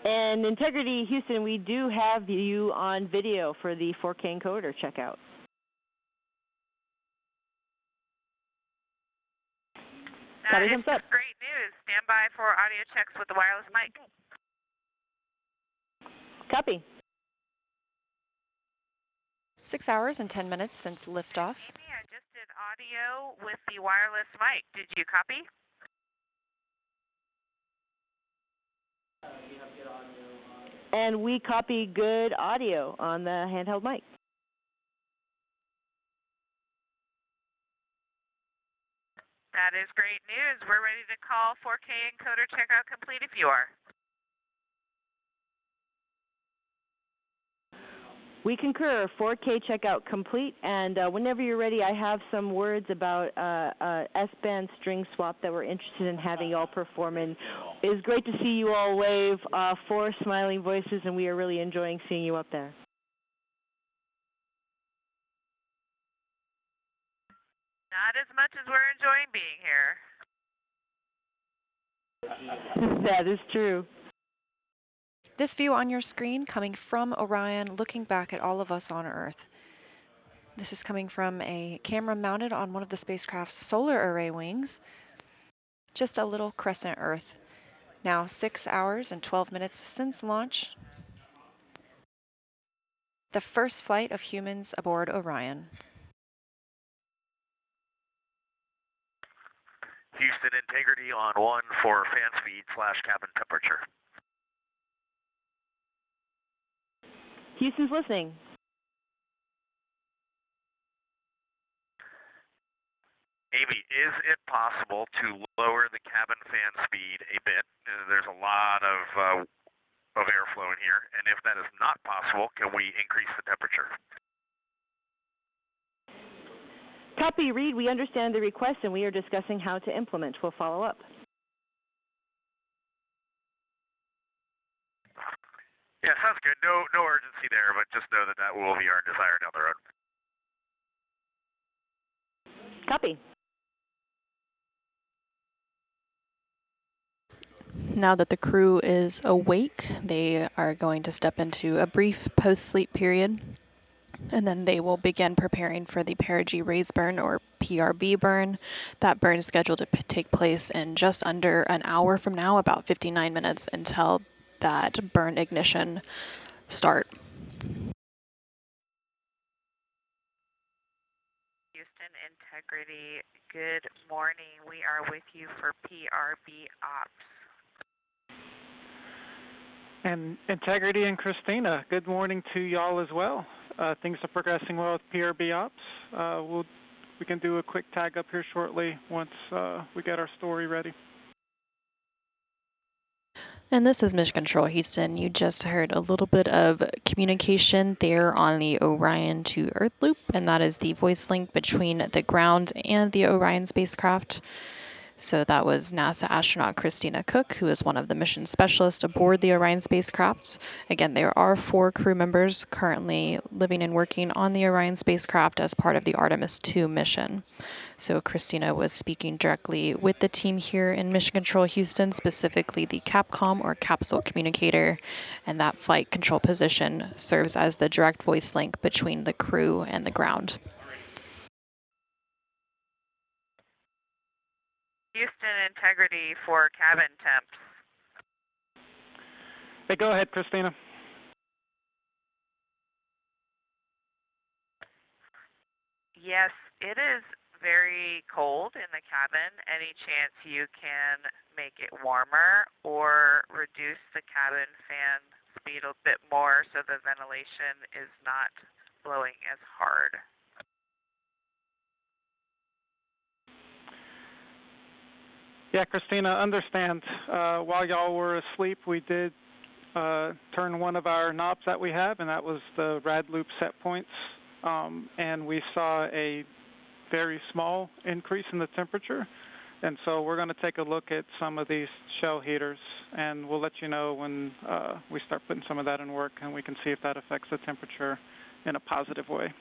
And Integrity Houston, we do have you on video for the 4K encoder checkout. That is great news. Stand by for audio checks with the wireless mic. Copy. 6 hours and 10 minutes since liftoff. Amy, I just did audio with the wireless mic. Did you copy? And we copy good audio on the handheld mic. That is great news. We're ready to call 4K encoder checkout complete if you are. We concur. 4K checkout complete, and whenever you're ready, I have some words about S-band string swap that we're interested in having you all perform. And it is great to see you all wave, 4 smiling voices, and we are really enjoying seeing you up there. Not as much as we're enjoying being here. That is true. This view on your screen coming from Orion, looking back at all of us on Earth. This is coming from a camera mounted on one of the spacecraft's solar array wings. Just a little crescent Earth. Now 6 hours and 12 minutes since launch. The first flight of humans aboard Orion. Houston, Integrity on 1 for fan speed / cabin temperature. Houston's listening. Amy, is it possible to lower the cabin fan speed a bit? There's a lot of airflow in here, and if that is not possible, can we increase the temperature? Copy, Reed. We understand the request, and we are discussing how to implement. We'll follow up. Yeah, sounds good. No urgency there, but just know that that will be our desire down the road. Copy. Now that the crew is awake, they are going to step into a brief post-sleep period, and then they will begin preparing for the perigee raise burn, or PRB burn. That burn is scheduled to take place in just under an hour from now, about 59 minutes until that burn ignition start. Houston, Integrity, good morning. We are with you for PRB ops. And Integrity and Christina, good morning to y'all as well. Things are progressing well with PRB ops. We can do a quick tag up here shortly once we get our story ready. And this is Mission Control Houston. You just heard a little bit of communication there on the Orion to Earth loop, and that is the voice link between the ground and the Orion spacecraft. So that was NASA astronaut Christina Cook, who is one of the mission specialists aboard the Orion spacecraft. Again, there are 4 crew members currently living and working on the Orion spacecraft as part of the Artemis II mission. So Christina was speaking directly with the team here in Mission Control Houston, specifically the CAPCOM, or capsule communicator, and that flight control position serves as the direct voice link between the crew and the ground. Houston, Integrity for cabin temps. Hey, go ahead, Christina. Yes, it is very cold in the cabin. Any chance you can make it warmer or reduce the cabin fan speed a bit more so the ventilation is not blowing as hard? Yeah, Christina, understand. While y'all were asleep, we did turn one of our knobs that we have, and that was the rad loop set points. And we saw a very small increase in the temperature. And so we're going to take a look at some of these shell heaters, and we'll let you know when we start putting some of that in work, and we can see if that affects the temperature in a positive way.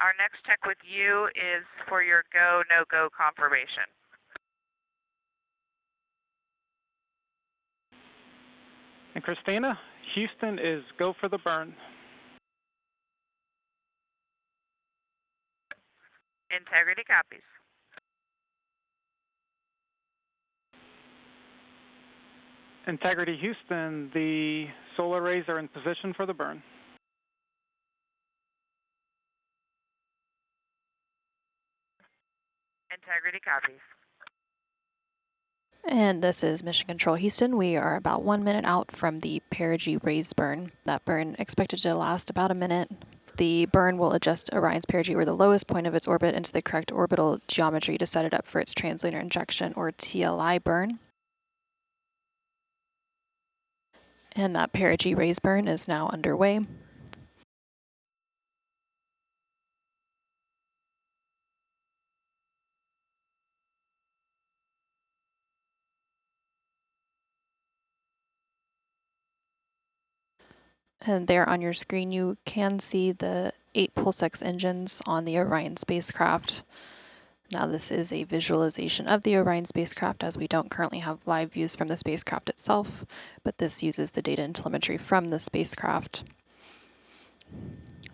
Our next check with you is for your go, no-go confirmation. Christina. Houston is go for the burn. Integrity copies. Integrity Houston, the solar arrays are in position for the burn. Integrity copies. And this is Mission Control Houston. We are about 1 minute out from the perigee raise burn. That burn expected to last about a minute. The burn will adjust Orion's perigee, or the lowest point of its orbit, into the correct orbital geometry to set it up for its translunar injection, or TLI burn. And that perigee raise burn is now underway. And there on your screen, you can see the 8 Pulse-X engines on the Orion spacecraft. Now this is a visualization of the Orion spacecraft, as we don't currently have live views from the spacecraft itself, but this uses the data and telemetry from the spacecraft.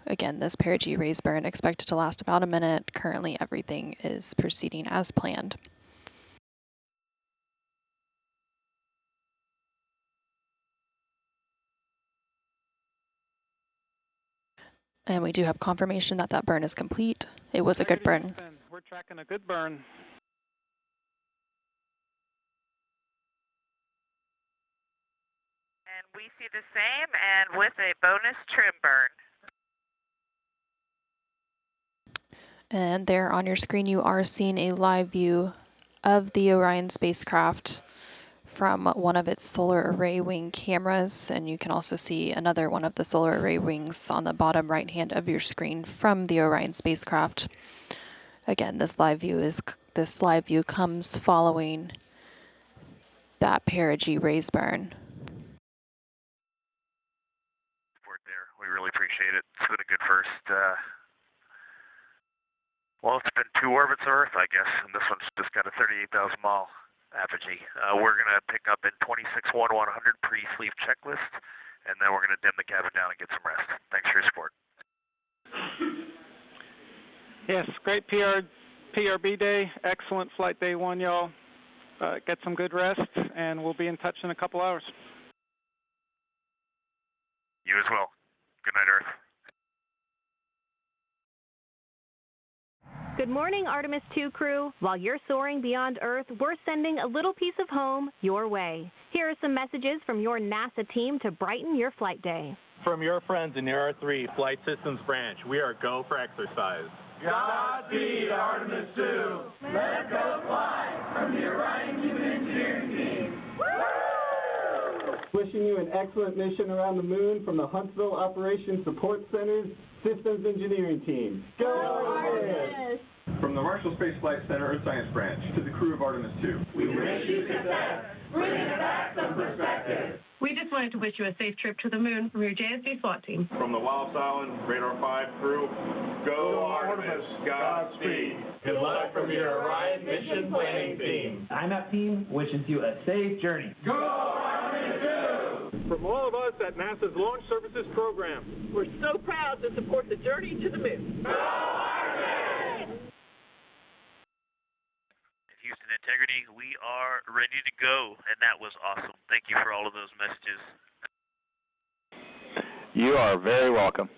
Again, this perigee raise burn expected to last about a minute. Currently, everything is proceeding as planned. And we do have confirmation that that burn is complete. It was a good burn. Houston, we're tracking a good burn. And we see the same, and with a bonus trim burn. And there on your screen, you are seeing a live view of the Orion spacecraft from one of its solar array wing cameras, and you can also see another one of the solar array wings on the bottom right hand of your screen from the Orion spacecraft. Again, this live view comes following that perigee raise burn. Support there. We really appreciate it. It's been a good first. Well, it's been 2 orbits of Earth, I guess, and this one's just got a 38,000 mile apogee. We're going to pick up in 26-1-100 pre-sleep checklist, and then we're going to dim the cabin down and get some rest. Thanks for your support. Yes, great PRB day. Excellent flight day 1, y'all. Get some good rest, and we'll be in touch in a couple hours. You as well. Good night, Earth. Good morning, Artemis II crew. While you're soaring beyond Earth, we're sending a little piece of home your way. Here are some messages from your NASA team to brighten your flight day. From your friends in the R3 Flight Systems branch, we are go for exercise. Godspeed, Artemis II. Let's go fly from the Orion Human Engineering Team. Woo! Wishing you an excellent mission around the moon from the Huntsville Operations Support Center's Systems Engineering Team. Go Artemis! From the Marshall Space Flight Center Earth Science Branch to the crew of Artemis II. We wish you success, bringing back some perspective. We just wanted to wish you a safe trip to the moon from your JSD SWAT team. From the Wallops Island Radar 5 crew, go Artemis, Godspeed. Good luck from your Orion Mission Planning Team. IMAP team wishes you a safe journey. Go Artemis II! From all of us at NASA's Launch Services Program, We're so proud to support the journey to the moon. Go Artemis! Houston Integrity, we are ready to go, and that was awesome. Thank you for all of those messages. You are very welcome.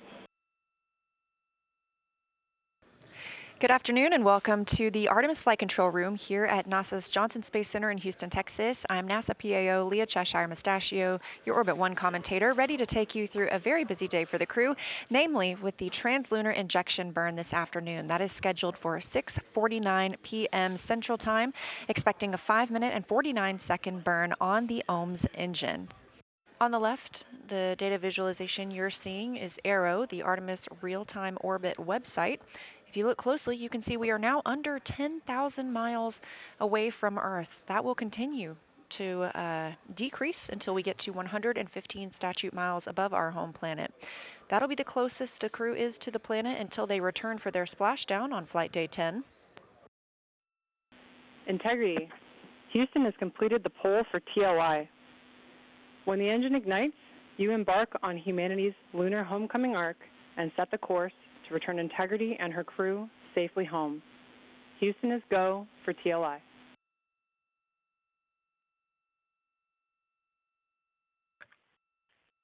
Good afternoon and welcome to the Artemis Flight Control Room here at NASA's Johnson Space Center in Houston, Texas. I'm NASA PAO Leah Cheshire Mustachio, your Orbit 1 commentator, ready to take you through a very busy day for the crew, namely with the translunar injection burn this afternoon. That is scheduled for 6:49 p.m. Central Time, expecting a 5-minute and 49-second burn on the OMS engine. On the left, the data visualization you're seeing is ARROW, the Artemis Real-Time Orbit website. If you look closely, you can see we are now under 10,000 miles away from Earth. That will continue to decrease until we get to 115 statute miles above our home planet. That'll be the closest the crew is to the planet until they return for their splashdown on flight day 10. Integrity. Houston has completed the poll for TLI. When the engine ignites, you embark on humanity's lunar homecoming arc and set the course to return Integrity and her crew safely home. Houston is go for TLI.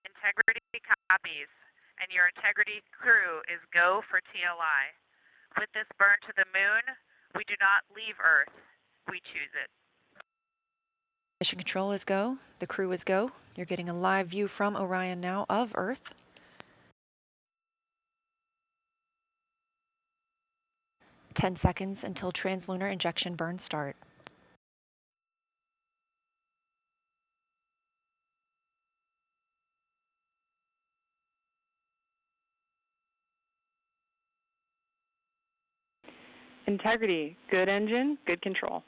Integrity copies, and your Integrity crew is go for TLI. With this burn to the moon, we do not leave Earth, we choose it. Mission control is go. The crew is go. You're getting a live view from Orion now of Earth. "10 seconds until translunar injection burn start. Integrity, good engine, good control.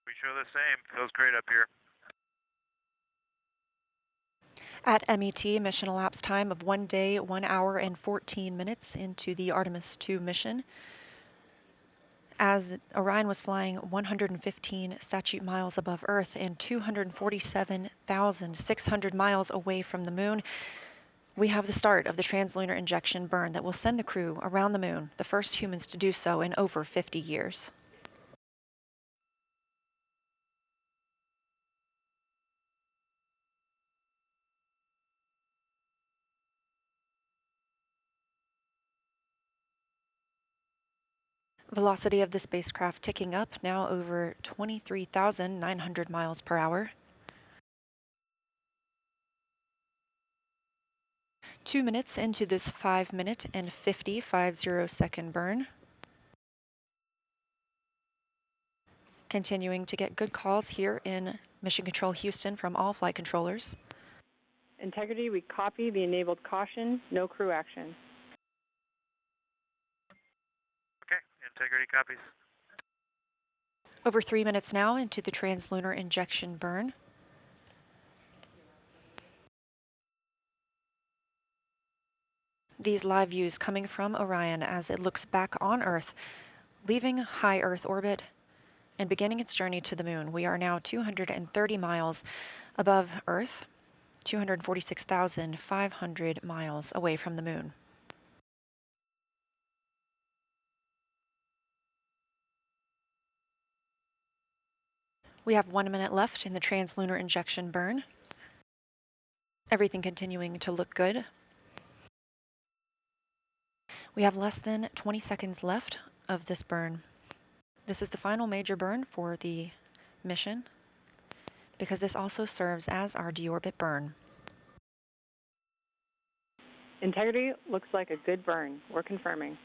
We show the same. Feels great up here. At MET, mission elapsed time of 1 day, 1 hour, and 14 minutes into the Artemis II mission. As Orion was flying 115 statute miles above Earth and 247,600 miles away from the moon, we have the start of the translunar injection burn that will send the crew around the moon, the first humans to do so in over 50 years. Velocity of the spacecraft ticking up, now over 23,900 miles per hour. 2 minutes into this 5-minute and 50 burn. Continuing to get good calls here in Mission Control Houston from all flight controllers. Integrity, we copy the enabled caution, no crew action. Okay, Integrity copies. Over 3 minutes now into the translunar injection burn. These live views coming from Orion as it looks back on Earth, leaving high Earth orbit and beginning its journey to the moon. We are now 230 miles above Earth, 246,500 miles away from the moon. We have 1 minute left in the translunar injection burn. Everything continuing to look good. We have less than 20 seconds left of this burn. This is the final major burn for the mission because this also serves as our deorbit burn. Integrity looks like a good burn. We're confirming.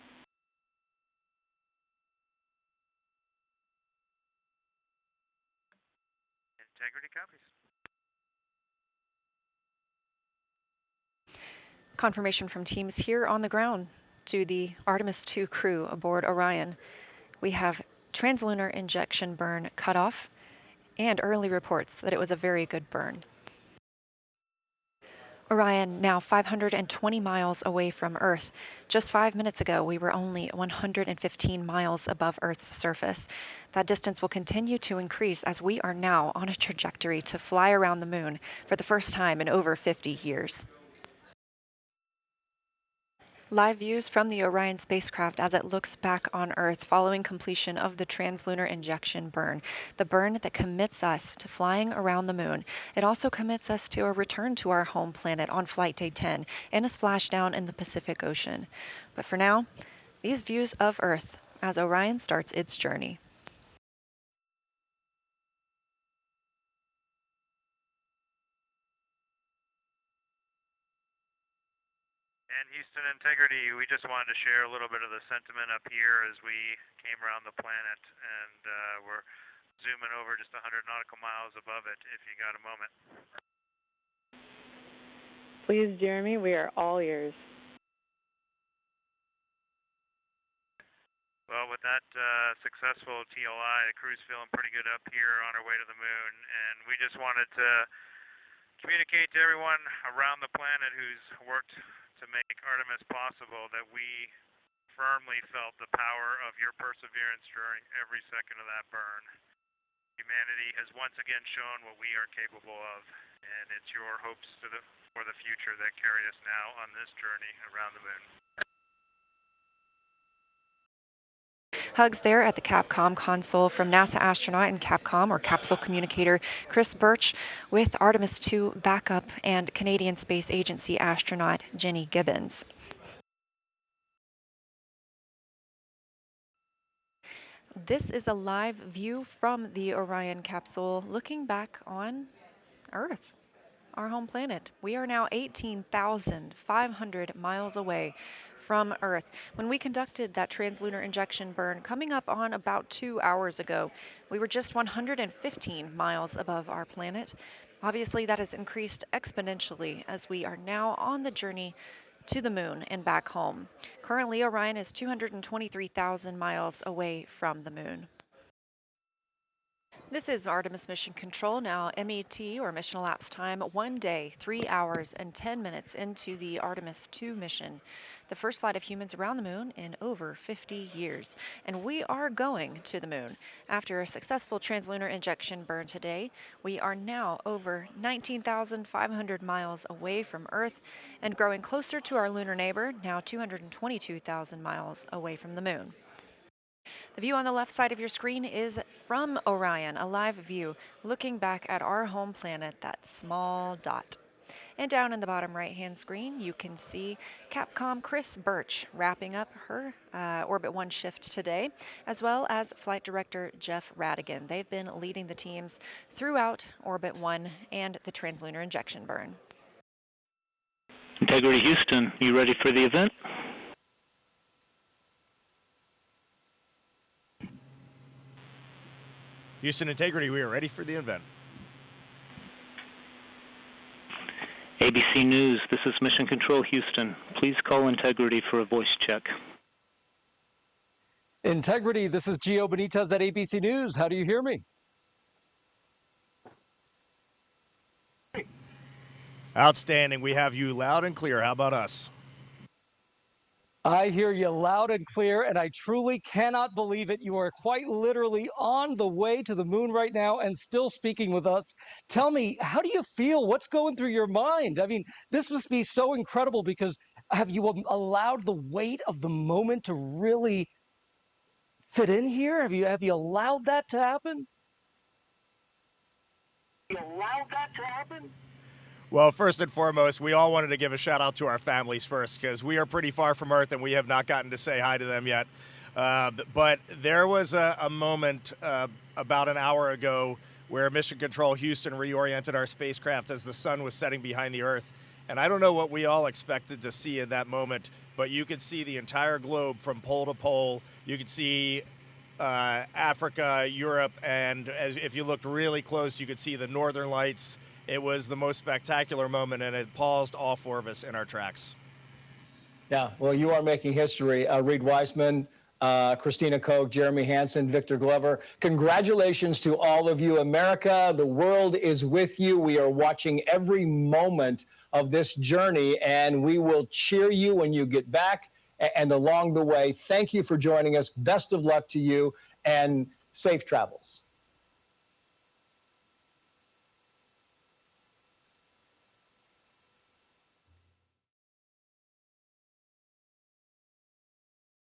Integrity copies. Confirmation from teams here on the ground to the Artemis II crew aboard Orion. We have translunar injection burn cutoff and early reports that it was a very good burn. Orion now 520 miles away from Earth. Just 5 minutes ago, we were only 115 miles above Earth's surface. That distance will continue to increase as we are now on a trajectory to fly around the moon for the first time in over 50 years. Live views from the Orion spacecraft as it looks back on Earth following completion of the translunar injection burn, the burn that commits us to flying around the moon. It also commits us to a return to our home planet on flight day 10 and a splashdown in the Pacific Ocean. But for now, these views of Earth as Orion starts its journey. And Houston Integrity, we just wanted to share a little bit of the sentiment up here as we came around the planet, and we're zooming over just 100 nautical miles above it if you got a moment. Please, Jeremy, we are all ears. Well, with that successful TLI, the crew's feeling pretty good up here on our way to the moon, and we just wanted to communicate to everyone around the planet who's worked to make Artemis possible that we firmly felt the power of your perseverance during every second of that burn. Humanity has once again shown what we are capable of, and it's your hopes for the future that carry us now on this journey around the moon. Hugs there at the Capcom console from NASA astronaut and Capcom, or capsule communicator, Chris Birch, with Artemis II backup and Canadian Space Agency astronaut Jenny Gibbons. This is a live view from the Orion capsule looking back on Earth, our home planet. We are now 18,500 miles away from Earth. When we conducted that translunar injection burn coming up on about 2 hours ago, we were just 115 miles above our planet. Obviously, that has increased exponentially as we are now on the journey to the moon and back home. Currently, Orion is 223,000 miles away from the moon. This is Artemis Mission Control, now MET, or mission elapsed time, 1 day, 3 hours, and 10 minutes into the Artemis II mission, the first flight of humans around the moon in over 50 years. And we are going to the moon. After a successful translunar injection burn today, we are now over 19,500 miles away from Earth and growing closer to our lunar neighbor, now 222,000 miles away from the moon. The view on the left side of your screen is from Orion, a live view looking back at our home planet, that small dot. And down in the bottom right-hand screen, you can see Capcom Chris Birch wrapping up her Orbit 1 shift today, as well as Flight Director Jeff Radigan. They've been leading the teams throughout Orbit 1 and the translunar injection burn. Integrity Houston, you ready for the event? Houston Integrity, we are ready for the event. ABC News, this is Mission Control Houston. Please call Integrity for a voice check. Integrity, this is Gio Benitez at ABC News. How do you hear me? Outstanding. We have you loud and clear. How about us? I hear you loud and clear, and I truly cannot believe it. You are quite literally on the way to the moon right now and still speaking with us. Tell me, how do you feel? What's going through your mind? I mean, this must be so incredible because have you allowed the weight of the moment to really fit in here? Have you allowed that to happen? Well, first and foremost, we all wanted to give a shout out to our families first because we are pretty far from Earth and we have not gotten to say hi to them yet. But there was a moment about an hour ago where Mission Control Houston reoriented our spacecraft as the sun was setting behind the Earth. And I don't know what we all expected to see in that moment, but you could see the entire globe from pole to pole. You could see Africa, Europe, and if you looked really close, you could see the northern lights. It was the most spectacular moment, and it paused all four of us in our tracks. Yeah, well, you are making history. Reed Wiseman, Christina Koch, Jeremy Hansen, Victor Glover. Congratulations to all of you. America, the world is with you. We are watching every moment of this journey, and we will cheer you when you get back and along the way. Thank you for joining us. Best of luck to you, and safe travels.